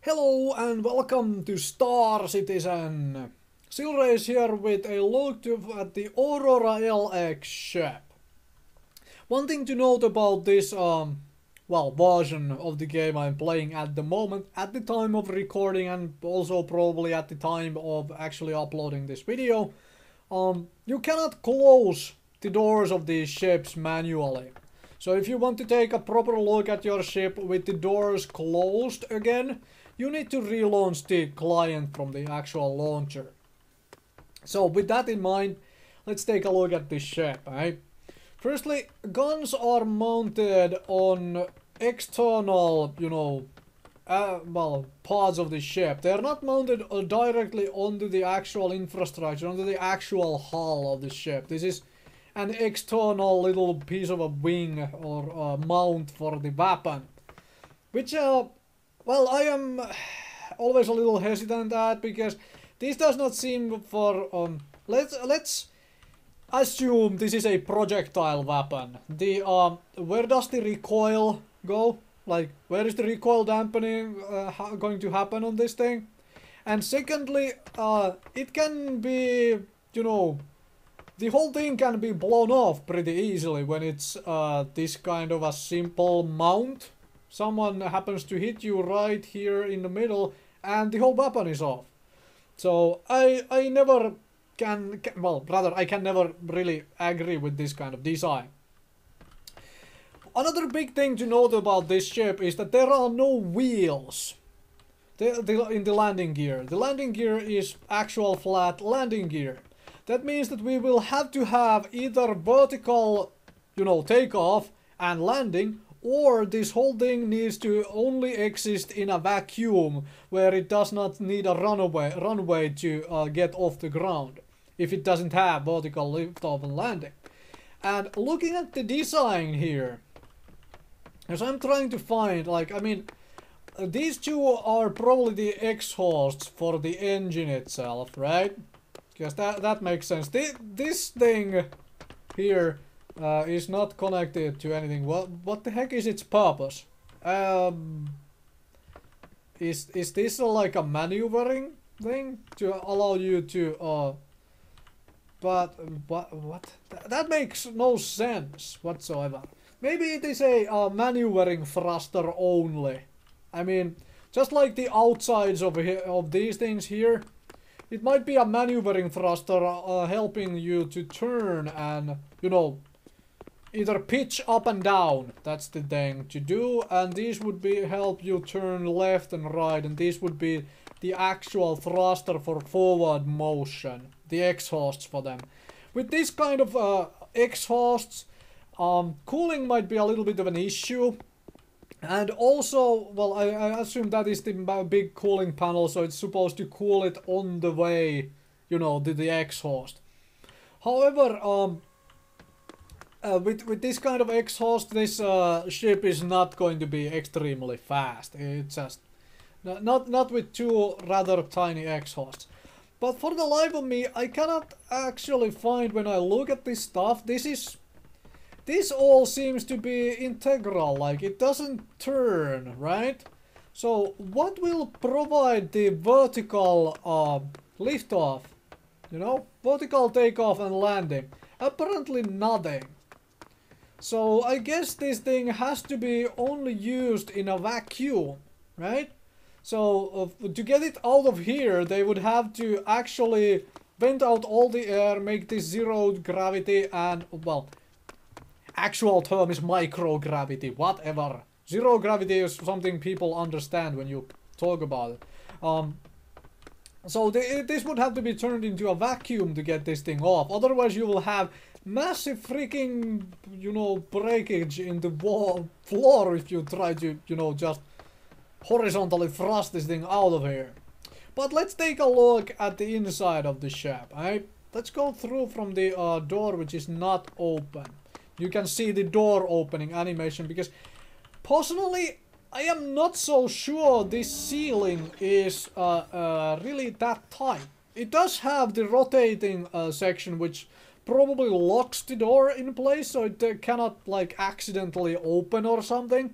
Hello and welcome to Star Citizen. Silrace here with a look at the Aurora LX ship. One thing to note about this version of the game I'm playing at the moment, at the time of recording and also probably at the time of actually uploading this video, you cannot close the doors of these ships manually. So if you want to take a proper look at your ship with the doors closed again, you need to relaunch the client from the actual launcher. So with that in mind, let's take a look at this ship, right? Firstly, guns are mounted on external, parts of the ship. They're not mounted directly onto the actual infrastructure, onto the actual hull of the ship. This is an external little piece of a wing or mount for the weapon, which well, I am always a little hesitant at, because this does not seem for let's assume this is a projectile weapon. The where does the recoil go? Like, where is the recoil dampening going to happen on this thing? And secondly, it can be, the whole thing can be blown off pretty easily when it's this kind of a simple mount. Someone happens to hit you right here in the middle and the whole weapon is off. So I never can, well, rather I can never really agree with this kind of design. Another big thing to note about this ship is that there are no wheels in the landing gear. The landing gear is actual flat landing gear. That means that we will have to have either vertical, takeoff and landing, or this whole thing needs to only exist in a vacuum where it does not need a runway to get off the ground, if it doesn't have vertical liftoff and landing. And looking at the design here, as I'm trying to find, these two are probably the exhausts for the engine itself, right? Because that makes sense. This thing here is not connected to anything. What the heck is its purpose? Is this like a maneuvering thing to allow you to but what? That makes no sense whatsoever. Maybe it is a maneuvering thruster only. I mean, just like the outsides of these things here, it might be a maneuvering thruster helping you to turn and, either pitch up and down. That's the thing to do. And these would help you turn left and right. And these would be the actual thruster for forward motion. The exhausts for them. With this kind of exhausts, cooling might be a little bit of an issue. And also, well, I assume that is the big cooling panel, so it's supposed to cool it on the way, the exhaust. However, with this kind of exhaust, this ship is not going to be extremely fast. It's just not with two rather tiny exhausts. But for the life of me, I cannot actually find, when I look at this stuff, this all seems to be integral, like it doesn't turn, right? So what will provide the vertical liftoff? Vertical takeoff and landing? Apparently nothing. So I guess this thing has to be only used in a vacuum, right? So to get it out of here, they would have to actually vent out all the air, make this zero gravity and, well, actual term is microgravity, whatever. Zero gravity is something people understand when you talk about it. So this would have to be turned into a vacuum to get this thing off. Otherwise you will have massive freaking, breakage in the floor if you try to, just horizontally thrust this thing out of here. But let's take a look at the inside of the ship, right? Let's go through from the door, which is not open. You can see the door opening animation, because personally I am not so sure this ceiling is really that tight. It does have the rotating section, which probably locks the door in place, so it cannot like accidentally open or something.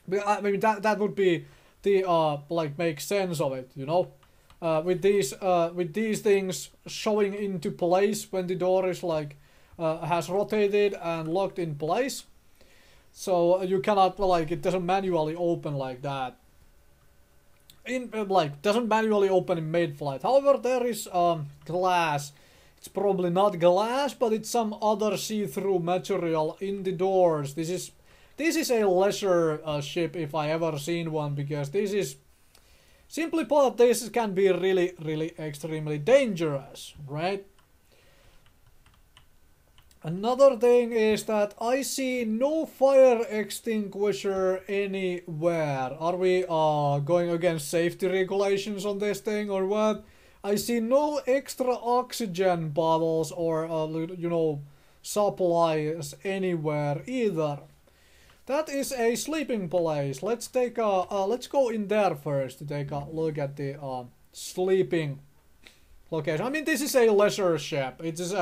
But I mean that would be the like make sense of it, you know, with these things showing into place when the door is like has rotated and locked in place. So you cannot, like, it doesn't manually open like that. Like, doesn't manually open in mid-flight. However, there is glass. It's probably not glass, but it's some other see-through material in the doors. This is a lesser ship if I ever seen one, because this is, simply put, this can be really, really extremely dangerous, right? Another thing is that I see no fire extinguisher anywhere. Are we going against safety regulations on this thing or what? I see no extra oxygen bottles or you know, supplies anywhere either. That is a sleeping place. Let's take let's go in there first to take a look at the sleeping location. I mean, this is a leisure ship. It is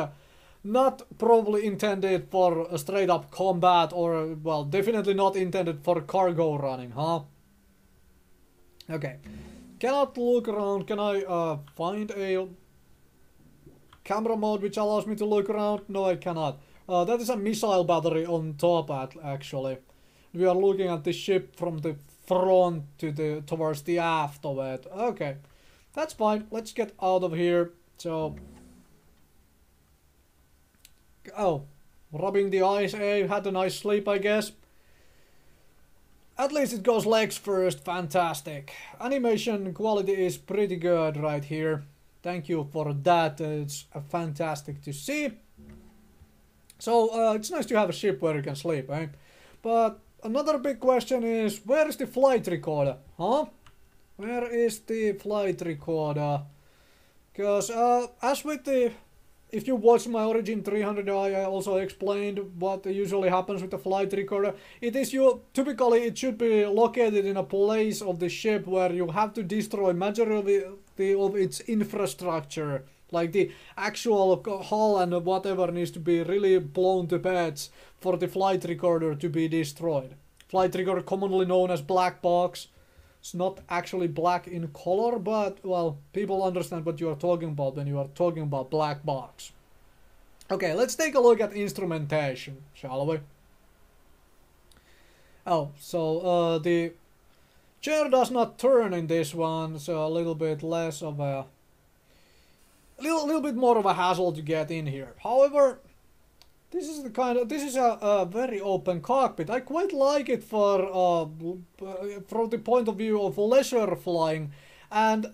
not probably intended for a straight up combat, or, well, definitely not intended for cargo running, huh? Okay. Cannot look around. Can I find a camera mode which allows me to look around? No, I cannot. That is a missile battery on top, actually. We are looking at the ship from the front to towards the aft of it. Okay. That's fine. Let's get out of here. So, oh, rubbing the eyes, had a nice sleep, I guess. At least it goes legs first, fantastic. Animation quality is pretty good right here. Thank you for that, it's fantastic to see. So, it's nice to have a ship where you can sleep, eh? But another big question is, where is the flight recorder, huh? Where is the flight recorder? Because, as with the... If you watch my Origin 300i, I also explained what usually happens with the flight recorder. It is typically it should be located in a place of the ship where you have to destroy majority of its infrastructure, like the actual hull and whatever needs to be really blown to bits for the flight recorder to be destroyed. Flight recorder, commonly known as black box. It's not actually black in color, but, well, people understand what you are talking about when you are talking about black box. Okay, let's take a look at instrumentation, shall we? Oh, so the chair does not turn in this one, so a little bit less of a... little bit more of a hassle to get in here. However, this is a very open cockpit. I quite like it for from the point of view of leisure flying, and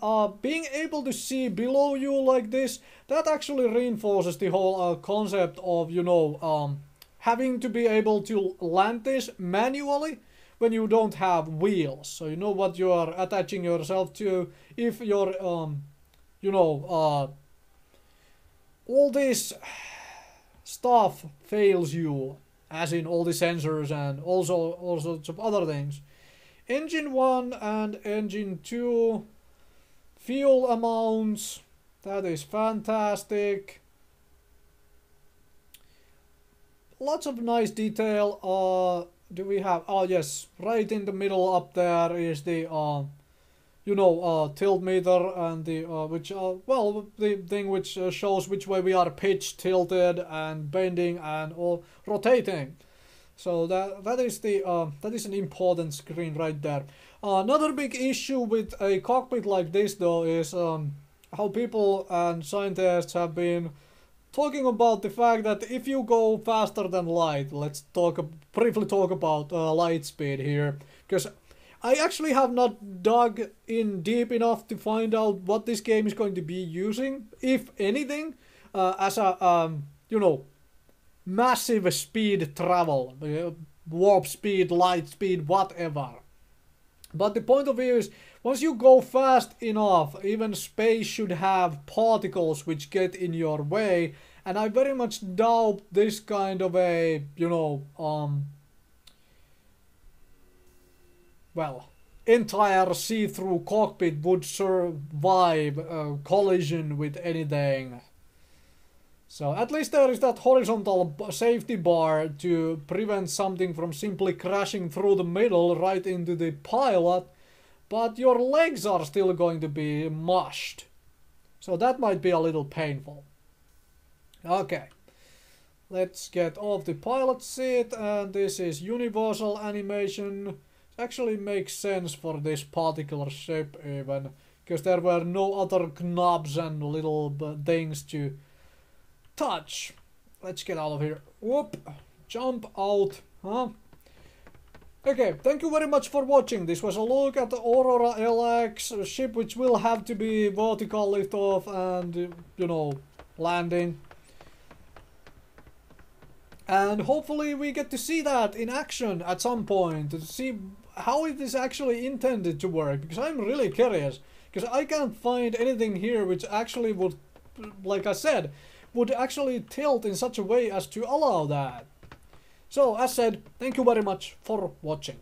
being able to see below you like this, that actually reinforces the whole concept of, you know, having to be able to land this manually when you don't have wheels. So you know what you are attaching yourself to if your you know, all this stuff fails you, as in all the sensors and also all sorts of other things. Engine 1 and engine 2, fuel amounts, that is fantastic. Lots of nice detail. Do we have, oh yes, right in the middle up there is the you know, tilt meter and the which well, the thing which shows which way we are pitched, tilted, and bending, and all rotating. So that is an important screen right there. Another big issue with a cockpit like this, though, is how people and scientists have been talking about the fact that if you go faster than light, let's briefly talk about light speed here, because I actually have not dug in deep enough to find out what this game is going to be using, if anything, as a, you know, massive speed travel, warp speed, light speed, whatever. But the point of view is, once you go fast enough, even space should have particles which get in your way, and I very much doubt this kind of a, you know, well, entire see-through cockpit would survive a collision with anything. So at least there is that horizontal safety bar to prevent something from simply crashing through the middle right into the pilot. but your legs are still going to be mushed. So that might be a little painful. Okay. Let's get off the pilot seat, and this is universal animation. It actually makes sense for this particular ship even, because there were no other knobs and little things to touch. Let's get out of here. Whoop! Jump out. Huh? Okay, thank you very much for watching. This was a look at the Aurora LX, a ship which will have to be vertical lift-off and, you know, landing. And hopefully we get to see that in action at some point, to see how it is actually intended to work, because I'm really curious, because I can't find anything here which actually would, like I said, would actually tilt in such a way as to allow that. So, as said, thank you very much for watching.